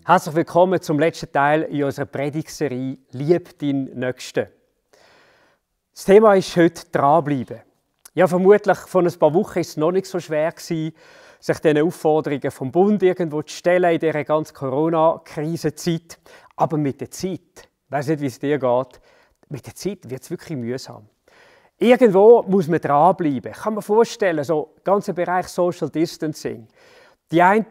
Herzlich willkommen zum letzten Teil in unserer Predigtserie «Lieb deinen Nächsten». Das Thema ist heute «Dranbleiben». Ja, vermutlich vor ein paar Wochen war es noch nicht so schwer, sich diesen Aufforderungen vom Bund irgendwo zu stellen in dieser ganzen Corona-Krisenzeit. Aber mit der Zeit, ich weiss nicht, wie es dir geht, mit der Zeit wird es wirklich mühsam. Irgendwo muss man dranbleiben. Ich kann mir vorstellen, so der ganze Bereich Social Distancing. Die einen,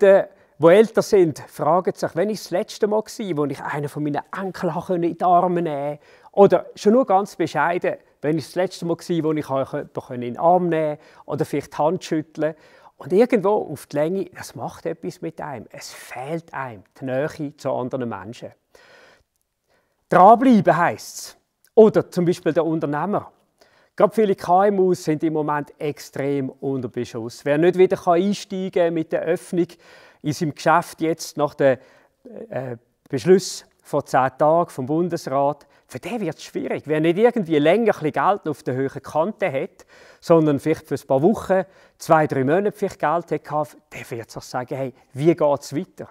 die älter sind, fragen sich, wenn ich das letzte Mal war, wo ich einen von meinen Enkeln in die Arme nehmen konnte. Oder schon nur ganz bescheiden, wenn ich das letzte Mal war, wo ich jemanden in den Arm nehmen konnte oder vielleicht die Hand schütteln. Und irgendwo auf die Länge, das macht etwas mit einem. Es fehlt einem die Nähe zu anderen Menschen. Dranbleiben heisst es. Oder zum Beispiel der Unternehmer. Gerade viele KMUs sind im Moment extrem unter Beschuss. Wer nicht wieder einsteigen kann mit der Öffnung in seinem Geschäft jetzt nach dem Beschluss vor 10 Tagen vom Bundesrat, für den wird es schwierig. Wer nicht irgendwie länger ein bisschen Geld auf der hohen Kante hat, sondern vielleicht für ein paar Wochen, 2, 3 Monate vielleicht Geld hat, der wird sich sagen, hey, wie geht es weiter?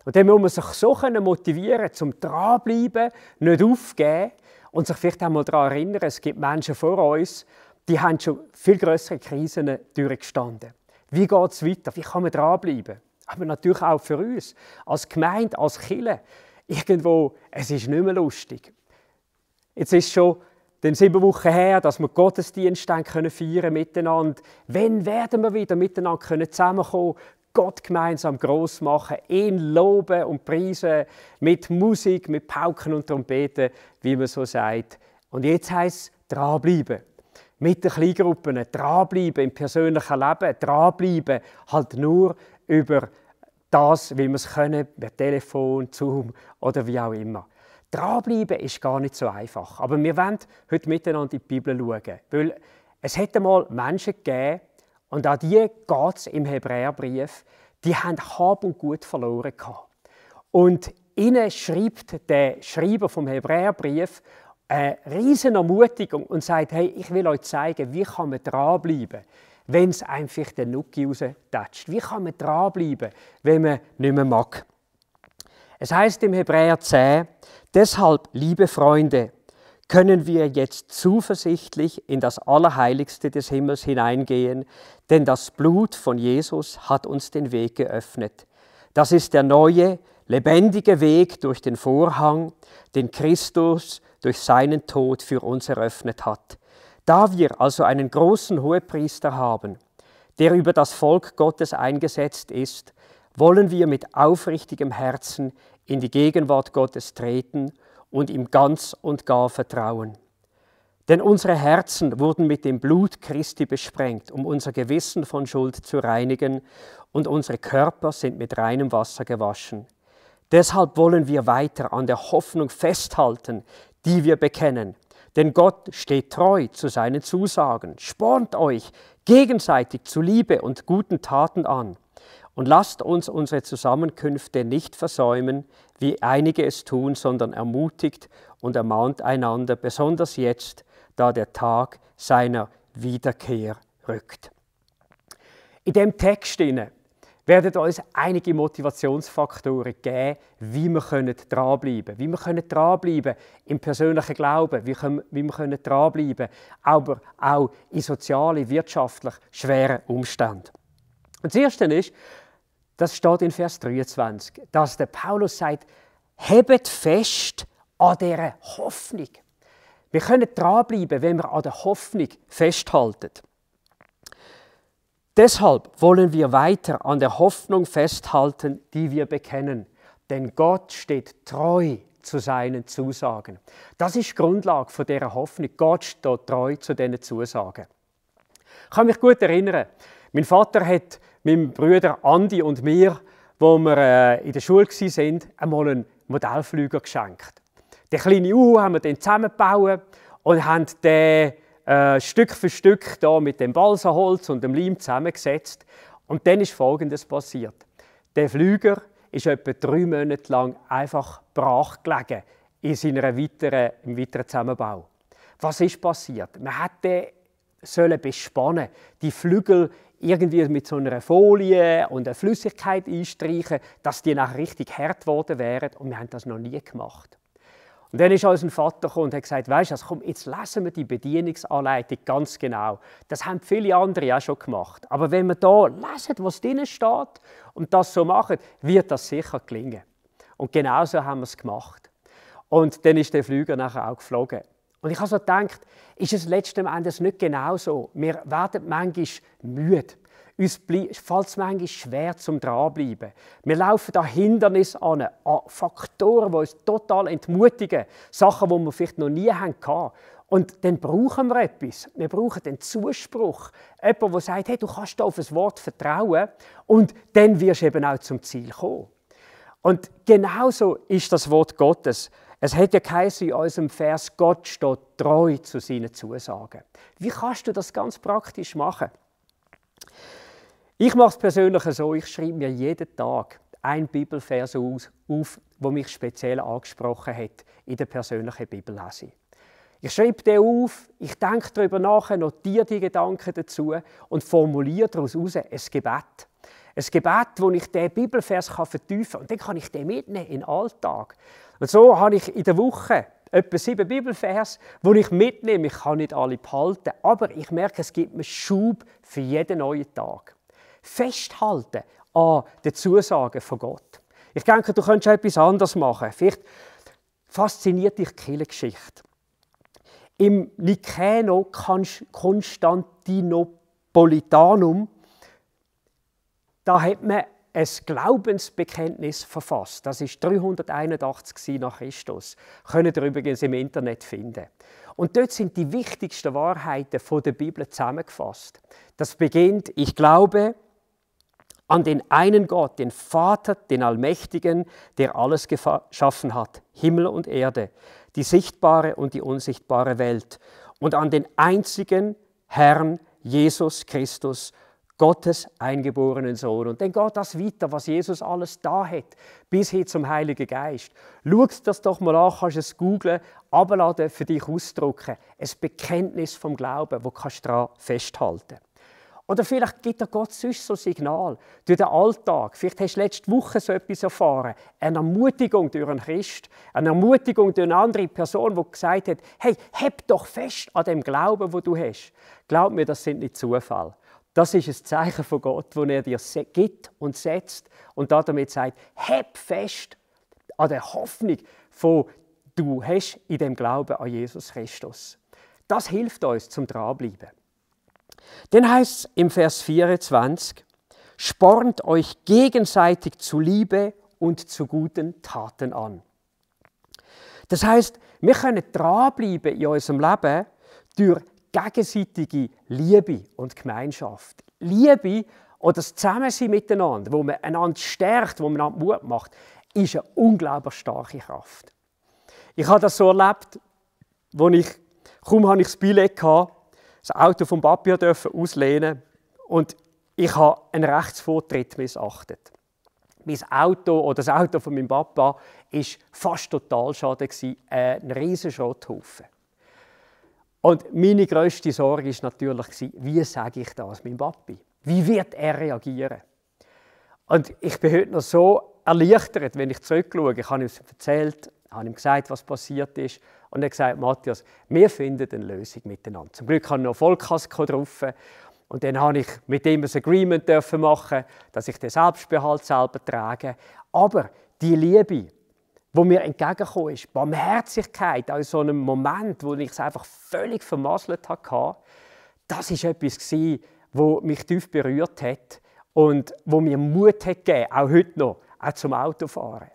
Und dann muss man sich so motivieren, zum dranbleiben, nicht aufgeben und sich vielleicht auch mal daran erinnern, es gibt Menschen vor uns, die haben schon viel grössere Krisen durchgestanden. Wie geht es weiter? Wie kann man dranbleiben? Aber natürlich auch für uns, als Gemeinde, als Kirche. Irgendwo, es ist nicht mehr lustig. Jetzt ist es schon 7 Wochen her, dass wir Gottesdienst feiern miteinander. Wann werden wir wieder miteinander zusammenkommen, Gott gemeinsam gross machen, ihn loben und preisen, mit Musik, mit Pauken und Trompeten, wie man so sagt. Und jetzt heisst es, dranbleiben. Mit den Kleingruppen, dranbleiben im persönlichen Leben, dranbleiben halt nur über das, wie wir es können, per Telefon, Zoom oder wie auch immer. Dranbleiben ist gar nicht so einfach. Aber wir wollen heute miteinander in die Bibel schauen. Weil es hat einmal Menschen gegeben, und an die geht es im Hebräerbrief, die haben Hab und Gut verloren gehabt. Und ihnen schreibt der Schreiber vom Hebräerbrief eine riesen Ermutigung und sagt, hey, ich will euch zeigen, wie kann man dranbleiben, wenn es einfach den Nuki raustatscht. Wie kann man dranbleiben, wenn man nicht mehr mag? Es heißt im Hebräer 10, deshalb, liebe Freunde, können wir jetzt zuversichtlich in das Allerheiligste des Himmels hineingehen, denn das Blut von Jesus hat uns den Weg geöffnet. Das ist der neue, lebendige Weg durch den Vorhang, den Christus durch seinen Tod für uns eröffnet hat. Da wir also einen großen Hohepriester haben, der über das Volk Gottes eingesetzt ist, wollen wir mit aufrichtigem Herzen in die Gegenwart Gottes treten und ihm ganz und gar vertrauen. Denn unsere Herzen wurden mit dem Blut Christi besprengt, um unser Gewissen von Schuld zu reinigen, und unsere Körper sind mit reinem Wasser gewaschen. Deshalb wollen wir weiter an der Hoffnung festhalten, die wir bekennen. Denn Gott steht treu zu seinen Zusagen, spornt euch gegenseitig zu Liebe und guten Taten an. Und lasst uns unsere Zusammenkünfte nicht versäumen, wie einige es tun, sondern ermutigt und ermahnt einander, besonders jetzt, da der Tag seiner Wiederkehr rückt. In diesem Text werden uns einige Motivationsfaktoren geben, wie wir dranbleiben können. Wie wir dranbleiben im persönlichen Glauben, wie wir dranbleiben, aber auch in sozialen, wirtschaftlich schweren Umständen. Und das Erste ist, das steht in Vers 23, dass der Paulus sagt, hebt fest an dieser Hoffnung. Wir können dranbleiben, wenn wir an der Hoffnung festhalten. Deshalb wollen wir weiter an der Hoffnung festhalten, die wir bekennen. Denn Gott steht treu zu seinen Zusagen. Das ist die Grundlage von dieser Hoffnung. Gott steht treu zu diesen Zusagen. Ich kann mich gut erinnern, mein Vater hat meinem Bruder Andi und mir, wo wir in der Schule waren, einmal einen Modellflüger geschenkt. Den kleinen Uhu haben wir dann zusammengebaut und haben den Stück für Stück da mit dem Balsaholz und dem Leim zusammengesetzt. Und dann ist Folgendes passiert. Der Flüger ist etwa 3 Monate lang einfach brach gelegen im weiteren Zusammenbau. Was ist passiert? Man hat den bespannen, die Flügel irgendwie mit so einer Folie und einer Flüssigkeit einstreichen, dass die nachher richtig hart geworden wären. Und wir haben das noch nie gemacht. Und dann ist unser Vater gekommen und hat gesagt, weisst du, komm, jetzt lesen wir die Bedienungsanleitung ganz genau. Das haben viele andere auch schon gemacht. Aber wenn wir da lesen, was drin steht und das so machen, wird das sicher gelingen. Und genau so haben wir es gemacht. Und dann ist der Flüger nachher auch geflogen. Und ich habe so gedacht, ist es letzten Endes nicht genau so? Wir werden manchmal müde. Uns fällt es manchmal schwer zum Dranbleiben. Wir laufen an Hindernisse an Faktoren, die uns total entmutigen, Sachen, die wir vielleicht noch nie hatten. Und dann brauchen wir etwas. Wir brauchen den Zuspruch. Jemand, der sagt, hey, du kannst auf ein Wort vertrauen und dann wirst du eben auch zum Ziel kommen. Und genauso ist das Wort Gottes. Es hat ja geheißen in unserem Vers, Gott steht treu zu seinen Zusagen. Wie kannst du das ganz praktisch machen? Ich mache es persönlich so, ich schreibe mir jeden Tag einen Bibelvers auf, der mich speziell angesprochen hat in der persönlichen Bibellesung. Ich schreibe den auf, ich denke darüber nach, notiere die Gedanken dazu und formuliere daraus ein Gebet. Ein Gebet, wo ich diesen Bibelvers vertiefen kann. Und dann kann ich den mitnehmen in den Alltag. Und so habe ich in der Woche etwa 7 Bibelvers, die ich mitnehme. Ich kann nicht alle behalten, aber ich merke, es gibt mir Schub für jeden neuen Tag. Festhalten an den Zusagen von Gott. Ich denke, du könntest etwas anderes machen. Vielleicht fasziniert dich die Kirchengeschichte. Im Nicäno Konstantinopolitanum, da hat man ein Glaubensbekenntnis verfasst. Das ist 381 nach Christus. Könnt ihr übrigens im Internet finden. Und dort sind die wichtigsten Wahrheiten der Bibel zusammengefasst. Das beginnt, ich glaube an den einen Gott, den Vater, den Allmächtigen, der alles geschaffen hat, Himmel und Erde, die sichtbare und die unsichtbare Welt, und an den einzigen Herrn Jesus Christus, Gottes eingeborenen Sohn. Und dann geht das weiter, was Jesus alles da hat, bis hin zum Heiligen Geist. Schau das doch mal an, kannst es googlen, abladen, für dich ausdrucken. Ein Bekenntnis vom Glauben, wo kannst du daran festhalten. Oder vielleicht gibt dir Gott sonst so ein Signal durch den Alltag. Vielleicht hast du letzte Woche so etwas erfahren. Eine Ermutigung durch einen Christ, eine Ermutigung durch eine andere Person, die gesagt hat, hey, heb doch fest an dem Glauben, den du hast. Glaub mir, das sind nicht Zufälle. Das ist ein Zeichen von Gott, das er dir gibt und setzt und damit sagt, heb fest an der Hoffnung, die du hast in dem Glauben an Jesus Christus. Das hilft uns zum Dranbleiben. Dann heißt es im Vers 24, spornt euch gegenseitig zu Liebe und zu guten Taten an. Das heißt, wir können dranbleiben in unserem Leben durch gegenseitige Liebe und Gemeinschaft. Liebe oder das Zusammensein miteinander, wo man einander stärkt, wo man einander Mut macht, ist eine unglaublich starke Kraft. Ich habe das so erlebt, kaum hatte ich das Billett hatte, das Auto vom Papi auslehnen und ich habe einen Rechtsvortritt missachtet. Mein Auto oder das Auto von meinem Papa war fast Totalschaden, ein riesiger Schrotthaufen. Und meine grösste Sorge war natürlich, wie sage ich das meinem Papi? Wie wird er reagieren? Und ich bin heute noch so erleichtert, wenn ich zurückschaue. Ich habe ihm erzählt, habe ihm gesagt, was passiert ist. Und er hat gesagt, Matthias, wir finden eine Lösung miteinander. Zum Glück habe ich noch Vollkasko drauf. Und dann habe ich mit ihm ein Agreement machen, dass ich den Selbstbehalt selber trage. Aber die Liebe, die mir entgegengekommen ist, Barmherzigkeit, auch in so einem Moment, wo ich es einfach völlig vermasselt hatte, das war etwas, das mich tief berührt hat und wo mir Mut hat gegeben, auch heute noch, auch zum Autofahren.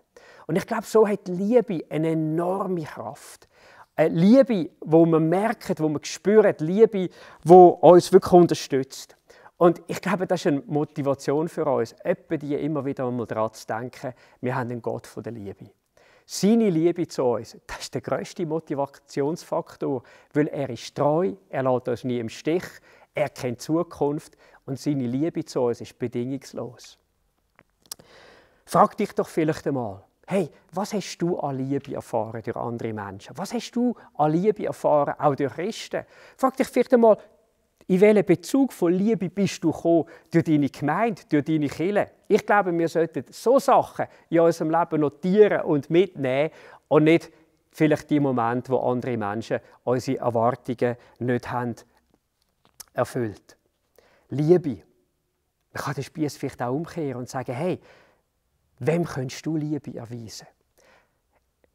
Und ich glaube, so hat Liebe eine enorme Kraft. Eine Liebe, wo man merkt, wo man spürt, Liebe, die uns wirklich unterstützt. Und ich glaube, das ist eine Motivation für uns, immer wieder einmal daran zu denken, wir haben einen Gott von der Liebe. Seine Liebe zu uns, das ist der grösste Motivationsfaktor, weil er ist treu, er lässt uns nie im Stich, er kennt die Zukunft und seine Liebe zu uns ist bedingungslos. Frag dich doch vielleicht einmal, hey, was hast du an Liebe erfahren durch andere Menschen? Was hast du an Liebe erfahren, auch durch Christen? Frag dich vielleicht einmal, In welchen Bezug von Liebe bist du gekommen durch deine Gemeinde, durch deine Kirche? Ich glaube, wir sollten so Sachen in unserem Leben notieren und mitnehmen und nicht vielleicht die Momente, wo andere Menschen unsere Erwartungen nicht haben erfüllt. Liebe. Man kann den Spieß vielleicht auch umkehren und sagen, hey, wem könntest du Liebe erweisen?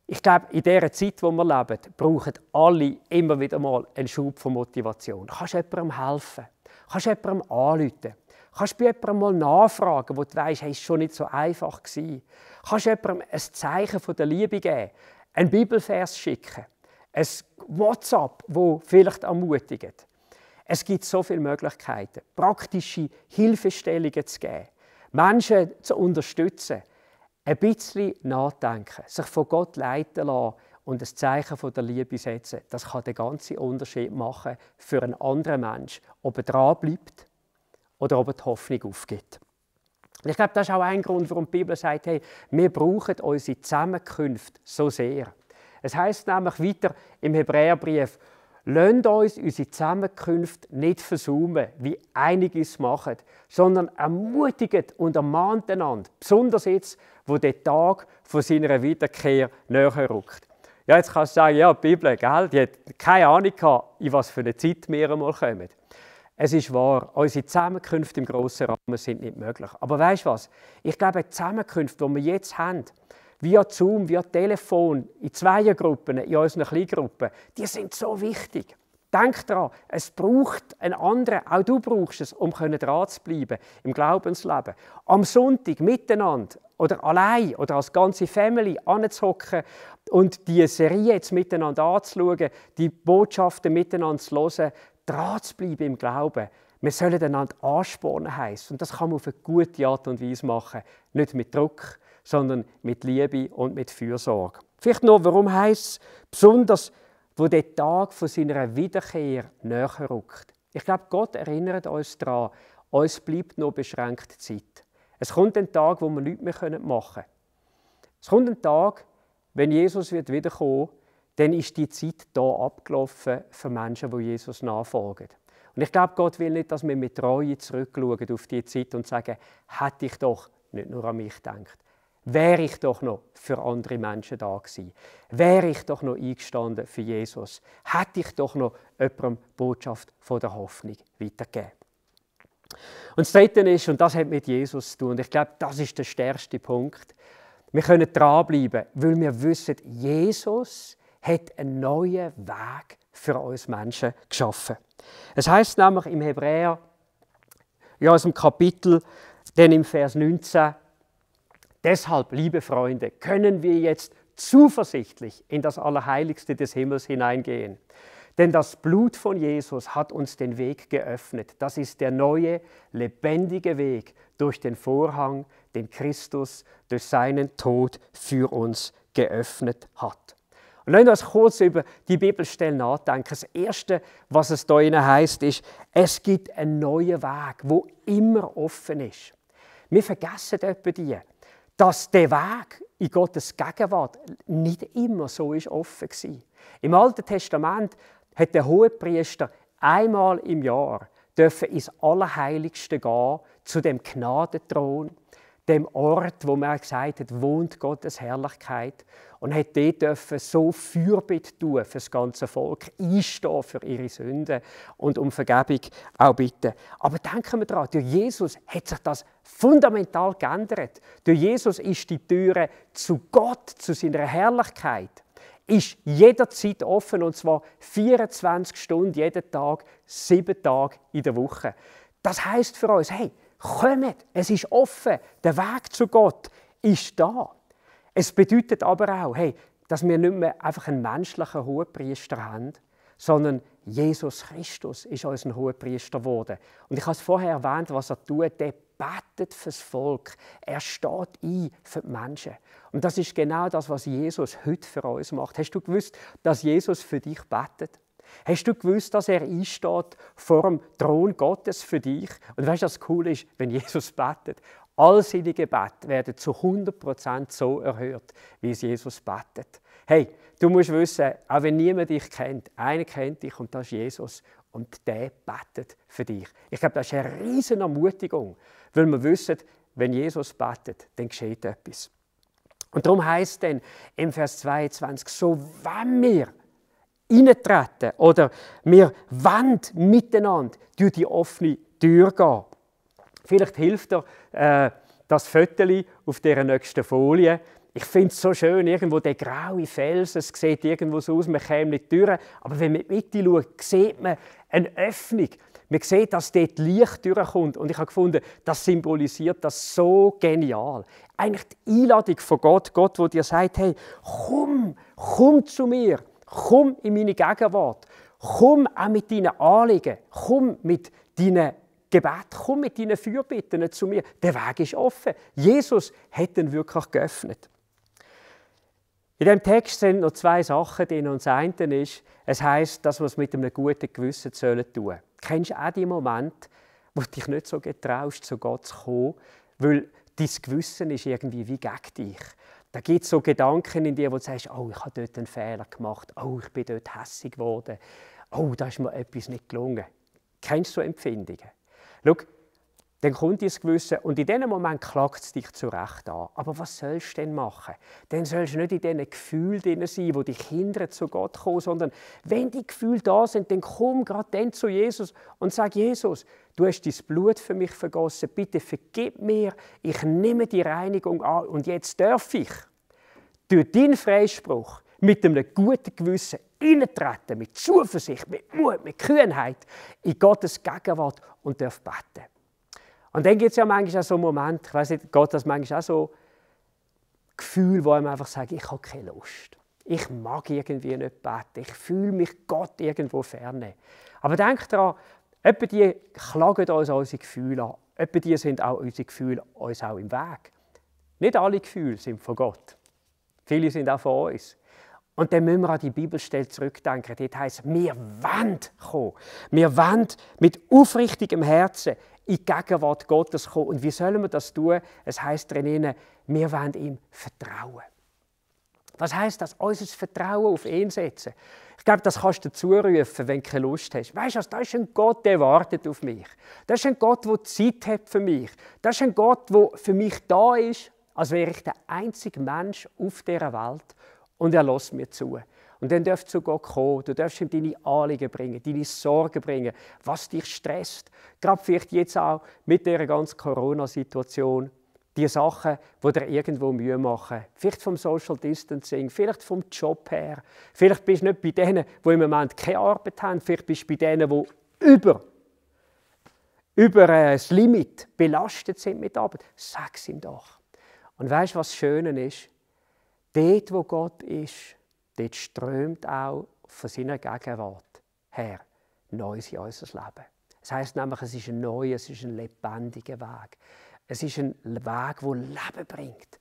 Ich glaube, in dieser Zeit, in der wir leben, brauchen alle immer wieder mal einen Schub von Motivation. Kannst du jemandem helfen? Kannst du jemandem anrufen? Kannst du bei jemandem mal nachfragen, wo du weisst, hey, es war schon nicht so einfach gewesen? Kannst du jemandem ein Zeichen von der Liebe geben? Einen Bibelvers schicken? Ein WhatsApp, das vielleicht ermutigt? Es gibt so viele Möglichkeiten, praktische Hilfestellungen zu geben, Menschen zu unterstützen, ein bisschen nachdenken, sich von Gott leiten lassen und ein Zeichen von der Liebe setzen. Das kann den ganzen Unterschied machen für einen anderen Menschen, ob er dranbleibt oder ob er die Hoffnung aufgibt. Ich glaube, das ist auch ein Grund, warum die Bibel sagt, hey, wir brauchen unsere Zusammenkünfte so sehr. Es heißt nämlich weiter im Hebräerbrief, lasst uns unsere Zusammenkünfte nicht versäumen, wie einige es machen, sondern ermutigt und ermahnt einander, besonders jetzt, wo der Tag von seiner Wiederkehr näher rückt. Ja, jetzt kannst du sagen, ja, die Bibel, gell, die hat keine Ahnung gehabt, in was für eine Zeit wir einmal kommen. Es ist wahr, unsere Zusammenkünfte im grossen Rahmen sind nicht möglich. Aber weißt du was? Ich glaube, die Zusammenkünfte, die wir jetzt haben, via Zoom, via Telefon, in Zweiergruppen, in unseren Kleingruppen, die sind so wichtig. Denk daran, es braucht einen anderen, auch du brauchst es, um dran zu bleiben im Glaubensleben. Am Sonntag miteinander oder allein oder als ganze Family anzuhocken und die Serie jetzt miteinander anzuschauen, die Botschaften miteinander zu hören, dran zu bleiben im Glauben. Wir sollen einander anspornen heissen. Und das kann man auf eine gute Art und Weise machen. Nicht mit Druck, sondern mit Liebe und mit Fürsorge. Vielleicht noch, warum heisst es besonders, wo der Tag von seiner Wiederkehr näher rückt. Ich glaube, Gott erinnert uns daran, uns bleibt noch beschränkte Zeit. Es kommt ein Tag, wo wir nichts mehr machen können. Es kommt ein Tag, wenn Jesus wiederkommen wird, dann ist die Zeit hier abgelaufen für Menschen, die Jesus nachfolgen. Und ich glaube, Gott will nicht, dass wir mit Reue zurückschauen auf diese Zeit und sagen, hätte ich doch nicht nur an mich gedacht. Wäre ich doch noch für andere Menschen da gewesen. Wäre ich doch noch eingestanden für Jesus. Hätte ich doch noch jemandem die Botschaft von der Hoffnung weitergegeben. Und das Dritte ist, und das hat mit Jesus zu tun, und ich glaube, das ist der stärkste Punkt, wir können dranbleiben, weil wir wissen, Jesus hat einen neuen Weg für uns Menschen geschaffen. Es heißt nämlich im Hebräer, ja, aus dem Kapitel, denn im Vers 19, deshalb, liebe Freunde, können wir jetzt zuversichtlich in das Allerheiligste des Himmels hineingehen. Denn das Blut von Jesus hat uns den Weg geöffnet. Das ist der neue, lebendige Weg durch den Vorhang, den Christus durch seinen Tod für uns geöffnet hat. Und wenn wir uns kurz über die Bibelstellen nachdenken, das Erste, was es da heißt, ist, es gibt einen neuen Weg, der immer offen ist. Wir vergessen etwa dass der Weg in Gottes Gegenwart nicht immer so offen war. Im Alten Testament hat der Hohepriester einmal im Jahr ins Allerheiligste gehen, zu dem Gnadenthron, dem Ort, wo man gesagt hat, wohnt Gottes Herrlichkeit, und hat dort so Fürbitte tun für das ganze Volk, einstehen für ihre Sünden und um Vergebung auch bitten. Aber denken wir daran, durch Jesus hat sich das fundamental geändert. Durch Jesus ist die Türe zu Gott, zu seiner Herrlichkeit, ist jederzeit offen, und zwar 24 Stunden jeden Tag, 7 Tage in der Woche. Das heisst für uns, hey, kommt, es ist offen, der Weg zu Gott ist da. Es bedeutet aber auch, hey, dass wir nicht mehr einfach einen menschlichen Hohepriester haben, sondern Jesus Christus ist unser Hohepriester geworden. Und ich habe es vorher erwähnt, was er tut, der betet fürs Volk. Er steht ein für die Menschen. Und das ist genau das, was Jesus heute für uns macht. Hast du gewusst, dass Jesus für dich betet? Hast du gewusst, dass er einsteht vor dem Thron Gottes für dich? Und weißt du, was cool ist, wenn Jesus betet? All seine Gebete werden zu 100% so erhört, wie es Jesus betet. Hey, du musst wissen, auch wenn niemand dich kennt, einer kennt dich und das ist Jesus. und der betet für dich. Ich glaube, das ist eine riesige Ermutigung, weil wir wissen, wenn Jesus betet, dann geschieht etwas. Und darum heisst es dann im Vers 22, so wenn wir reintreten oder wir wollen miteinander durch die offene Tür gehen. Vielleicht hilft dir das Foto auf dieser nächsten Folie. Ich finde es so schön, irgendwo der graue Felsen, es sieht irgendwo so aus, man käme nicht durch. Aber wenn man in die Mitte schaut, sieht man eine Öffnung. Man sieht, dass dort Licht durchkommt. Und ich habe gefunden, das symbolisiert das so genial. Eigentlich die Einladung von Gott, der dir sagt, hey, komm zu mir, komm in meine Gegenwart, komm auch mit deinen Anliegen, komm mit deinen Gebet, komm mit deinen Fürbitten zu mir. Der Weg ist offen. Jesus hat ihn wirklich geöffnet. In diesem Text sind noch 2 Sachen drin. Und das eine ist, es heisst, dass wir es mit einem guten Gewissen tun sollen. Kennst du auch die Momente, wo du dich nicht so getraust, zu Gott zu kommen, weil dein Gewissen ist irgendwie wie gegen dich. Da gibt es so Gedanken in dir, wo du sagst, oh, ich habe dort einen Fehler gemacht, oh, ich bin dort hässig geworden, oh, da ist mir etwas nicht gelungen. Kennst du so Empfindungen? Schau, dann kommt dein Gewissen und in diesem Moment klagt es dich zurecht an. Aber was sollst du denn machen? Dann sollst du nicht in diesen Gefühlen drin sein, die dich hindern, zu Gott zu kommen, sondern wenn die Gefühle da sind, dann komm gerade dann zu Jesus und sag, Jesus, du hast dein Blut für mich vergossen, bitte vergib mir, ich nehme die Reinigung an und jetzt darf ich durch deinen Freispruch mit einem guten Gewissen hineintreten, mit Zuversicht, mit Mut, mit Kühnheit in Gottes Gegenwart und darf beten. Und dann gibt es ja manchmal auch so Momente, ich weiss nicht, geht das manchmal auch so Gefühle, wo einem einfach sagen, ich habe keine Lust. Ich mag irgendwie nicht beten. Ich fühle mich Gott irgendwo ferne. Aber denkt daran, etwa die klagen uns unsere Gefühle an. Etwa die sind auch unsere Gefühle uns auch im Weg. Nicht alle Gefühle sind von Gott. Viele sind auch von uns. Und dann müssen wir an die Bibelstelle zurückdenken. Dort heisst, wir wollen kommen. Wir wollen mit aufrichtigem Herzen in die Gegenwart Gottes kommen. Und wie sollen wir das tun? Es heisst drinnen, wir wollen ihm vertrauen. Was heisst das? Unser Vertrauen auf ihn setzen. Ich glaube, das kannst du zurufen, wenn du keine Lust hast. Weißt du, das ist ein Gott, der wartet auf mich. Das ist ein Gott, der Zeit hat für mich. Das ist ein Gott, der für mich da ist, als wäre ich der einzige Mensch auf dieser Welt. Und er lässt mir zu. Und dann darfst du zu Gott kommen. Du darfst ihm deine Anliegen bringen, deine Sorgen bringen, was dich stresst. Gerade vielleicht jetzt auch mit dieser ganzen Corona-Situation. Die Sachen, die dir irgendwo Mühe machen. Vielleicht vom Social Distancing, vielleicht vom Job her. Vielleicht bist du nicht bei denen, die im Moment keine Arbeit haben. Vielleicht bist du bei denen, die über das Limit belastet sind mit Arbeit. Sag es ihm doch. Und weißt du, was das Schöne ist? Dort, wo Gott ist, dort strömt auch von seiner Gegenwart her Neues in unser Leben. Das heisst nämlich, es ist ein neuer, es ist ein lebendiger Weg. Es ist ein Weg, der Leben bringt.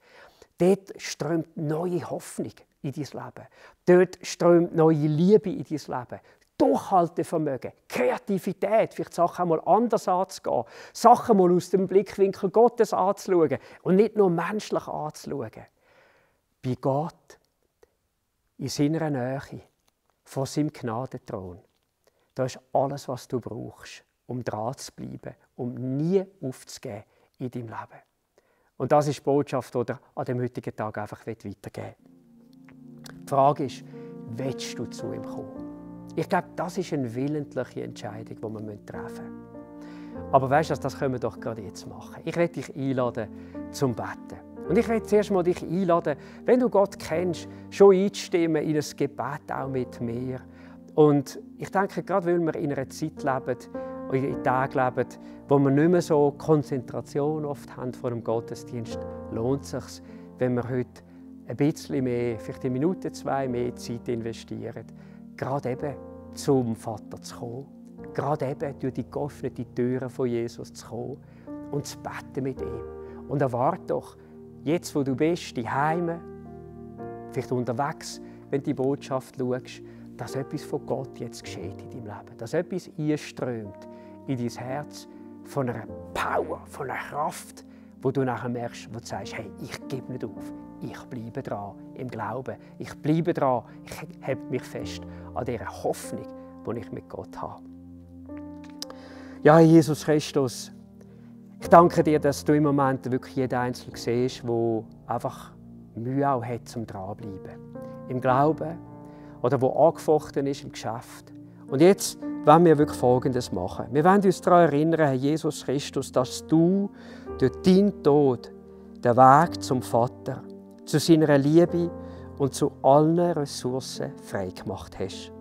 Dort strömt neue Hoffnung in dein Leben. Dort strömt neue Liebe in dein Leben. Durchhaltevermögen, Kreativität, vielleicht Sachen einmal anders anzugehen, Sachen mal aus dem Blickwinkel Gottes anzuschauen und nicht nur menschlich anzuschauen. Bei Gott, in seiner Nähe, vor seinem Gnadenthron, da ist alles, was du brauchst, um dran zu bleiben, um nie aufzugeben in deinem Leben. Und das ist die Botschaft, die dir an dem heutigen Tag einfach weitergeben will. Die Frage ist, willst du zu ihm kommen? Ich glaube, das ist eine willentliche Entscheidung, die wir treffen müssen. Aber weißt du, das können wir doch gerade jetzt machen. Ich werde dich einladen zum Beten. Und ich werde zuerst mal dich einladen, wenn du Gott kennst, schon einzustimmen in ein Gebet auch mit mir. Und ich denke, gerade weil wir in einer Zeit leben, in Tagen leben, wo wir nicht mehr so Konzentration oft haben vor dem Gottesdienst, lohnt es sich, wenn wir heute ein bisschen mehr, vielleicht eine Minute, 2 mehr Zeit investieren, gerade eben zum Vater zu kommen, gerade eben durch die geöffneten Türen von Jesus zu kommen und zu beten mit ihm. Und erwarte doch, jetzt wo du bist, die Heime, vielleicht unterwegs, wenn du die Botschaft schaust, dass etwas von Gott jetzt geschieht in deinem Leben, dass etwas einströmt in dein Herz von einer Power, von einer Kraft, wo du nachher merkst, wo du sagst, hey, ich gebe nicht auf, ich bleibe dran im Glauben, ich bleibe dran, ich halte mich fest an dieser Hoffnung, die ich mit Gott habe. Ja, Jesus Christus, ich danke dir, dass du im Moment wirklich jeden Einzelnen siehst, der einfach Mühe auch hat zum Dranbleiben. Im Glauben oder der angefochten ist im Geschäft. Und jetzt wollen wir wirklich Folgendes machen. Wir wollen uns daran erinnern, Herr Jesus Christus, dass du durch deinen Tod den Weg zum Vater, zu seiner Liebe und zu allen Ressourcen freigemacht hast.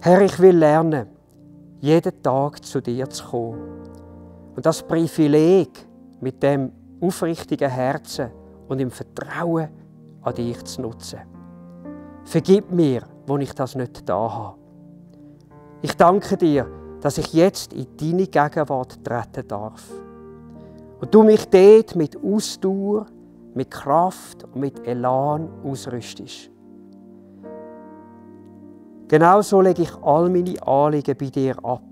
Herr, ich will lernen, jeden Tag zu dir zu kommen. Und das Privileg mit dem aufrichtigen Herzen und im Vertrauen an dich zu nutzen. Vergib mir, wo ich das nicht da habe. Ich danke dir, dass ich jetzt in deine Gegenwart treten darf. Und du mich dort mit Ausdauer, mit Kraft und mit Elan ausrüstest. Genauso lege ich all meine Anliegen bei dir ab.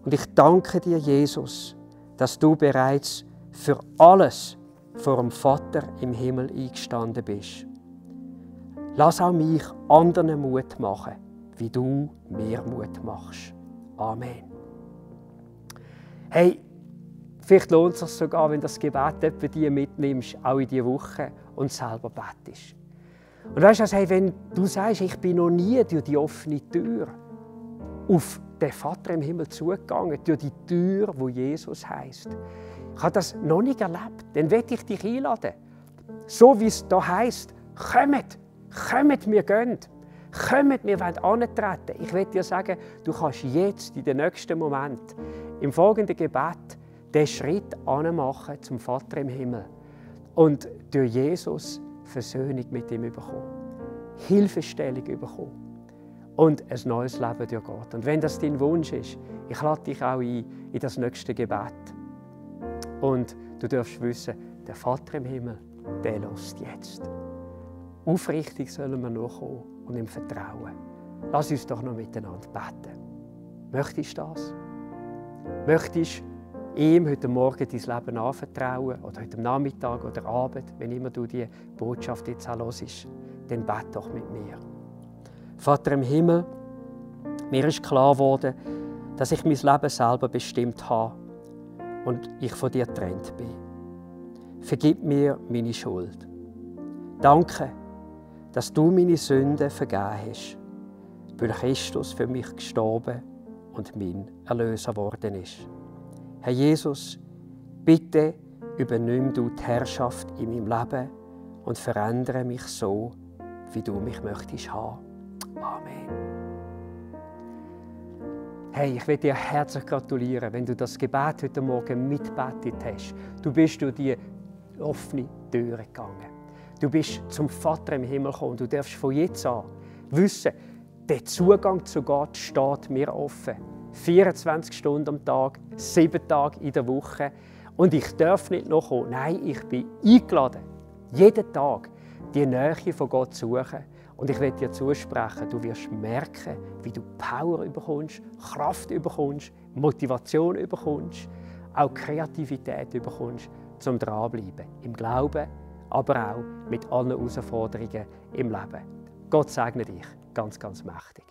Und ich danke dir, Jesus, dass du bereits für alles vor dem Vater im Himmel eingestanden bist. Lass auch mich anderen Mut machen, wie du mir Mut machst. Amen. Hey, vielleicht lohnt es sich sogar, wenn das Gebet etwa dir mitnimmst, auch in diese Woche und selber betest. Und weißt du, hey, wenn du sagst, ich bin noch nie durch die offene Tür auf den Vater im Himmel zugegangen, durch die Tür, wo Jesus heisst. Ich habe das noch nicht erlebt. Dann will ich dich einladen. So wie es da heisst, kommt, wir gehen. Kommt, wir wollen antreten. Ich will dir sagen, du kannst jetzt, in den nächsten Moment, im folgenden Gebet, den Schritt anmachen zum Vater im Himmel und durch Jesus Versöhnung mit ihm bekommen, Hilfestellung bekommen und ein neues Leben durch Gott. Und wenn das dein Wunsch ist, ich lade dich auch ein in das nächste Gebet. Und du darfst wissen, der Vater im Himmel, der lässt jetzt. Aufrichtig sollen wir nur kommen und im Vertrauen. Lass uns doch noch miteinander beten. Möchtest du das? Möchtest du ihm heute Morgen dein Leben anvertrauen oder heute Nachmittag oder Abend, wenn immer du die Botschaft jetzt auch hörst, dann bete doch mit mir. Vater im Himmel, mir ist klar geworden, dass ich mein Leben selber bestimmt habe und ich von dir getrennt bin. Vergib mir meine Schuld. Danke, dass du meine Sünden vergeben hast, weil Christus für mich gestorben und mein Erlöser geworden ist. Herr Jesus, bitte übernimm du die Herrschaft in meinem Leben und verändere mich so, wie du mich möchtest haben. Amen. Hey, ich will dir herzlich gratulieren, wenn du das Gebet heute Morgen mitgebetet hast. Du bist durch die offene Tür gegangen. Du bist zum Vater im Himmel gekommen. Du darfst von jetzt an wissen, der Zugang zu Gott steht mir offen. 24 Stunden am Tag, 7 Tage in der Woche. Und ich darf nicht noch kommen. Nein, ich bin eingeladen, jeden Tag die Nähe von Gott zu suchen. Und ich will dir zusprechen, du wirst merken, wie du Power bekommst, Kraft bekommst, Motivation bekommst, auch Kreativität bekommst, zum Dranbleiben. Im Glauben, aber auch mit allen Herausforderungen im Leben. Gott segne dich ganz, ganz mächtig.